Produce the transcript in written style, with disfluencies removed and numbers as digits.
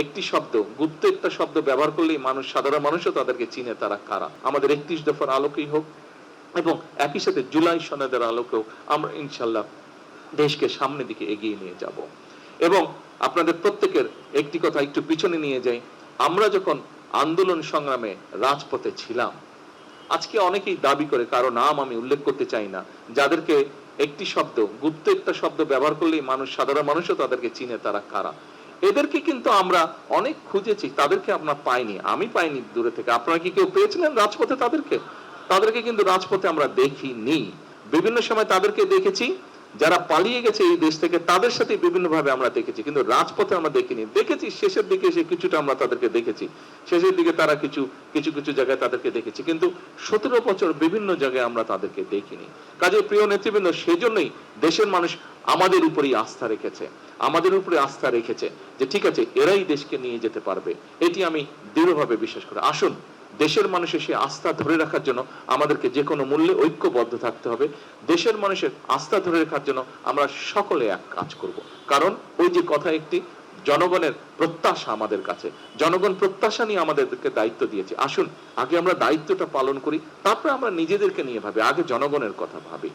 একটি শব্দ, গুপ্ত একটা শব্দ ব্যবহার করলেই মানুষ, সাধারণ মানুষও তাদেরকে চিনে তারা কারা। আমাদের 31 দফার আলোকেই হোক এবং একই সাথে জুলাই সনদের আলোকেও আমরা ইনশাল্লাহ দেশকে সামনের দিকে এগিয়ে নিয়ে যাব। এবং আপনাদের প্রত্যেকের একটি কথা একটু পিছনে নিয়ে যাই। আমরা যখন আন্দোলন সংগ্রামে রাজপথে ছিলাম, আজকে অনেকেই দাবি করে, কারো নাম আমি উল্লেখ করতে চাই না, যাদেরকে একটি শব্দ, গুপ্ত একটা শব্দ ব্যবহার করলেই মানুষ, সাধারণ মানুষও তাদেরকে চিনে তারা কারা। এদেরকে কিন্তু আমরা অনেক খুঁজেছি, তাদেরকে আমরা পাইনি, আমি পাইনি দূরে থেকে। আপনারা কি কেউ পেয়েছিলেন রাজপথে তাদেরকে? তাদেরকে কিন্তু রাজপথে আমরা দেখিনি। বিভিন্ন সময় তাদেরকে দেখেছি, যারা পালিয়ে গেছে এই দেশ থেকে তাদের সাথে বিভিন্ন ভাবে আমরা দেখেছি, কিন্তু রাজপথে আমরা দেখিনি। দেখেছি শেষের দিকে এসে কিছুটা আমরা তাদেরকে দেখেছি, শেষের দিকে তারা কিছু কিছু কিছু জায়গায় তাদেরকে দেখেছি, কিন্তু 17 বছর বিভিন্ন জায়গায় আমরা তাদেরকে দেখিনি। কাজে প্রিয় নেতৃবৃন্দ, সেজন্যই দেশের মানুষ আমাদের উপরেই আস্থা রেখেছে, আমাদের উপরে আস্থা রেখেছে যে ঠিক আছে, এরাই দেশকে নিয়ে যেতে পারবে। এটি আমি দৃঢ়ভাবে বিশ্বাস করি। আসুন, দেশের মানুষের সেই আস্থা ধরে রাখার জন্য আমাদেরকে যে কোনো মূল্যে ঐক্যবদ্ধ থাকতে হবে। দেশের মানুষের আস্থা ধরে রাখার জন্য আমরা সকলে এক কাজ করব। কারণ ওই যে কথা একটি, জনগণের প্রত্যাশা আমাদের কাছে, জনগণ প্রত্যাশা নিয়ে আমাদেরকে দায়িত্ব দিয়েছে। আসুন আগে আমরা দায়িত্বটা পালন করি, তারপরে আমরা নিজেদেরকে নিয়ে ভাবি, আগে জনগণের কথা ভাবি।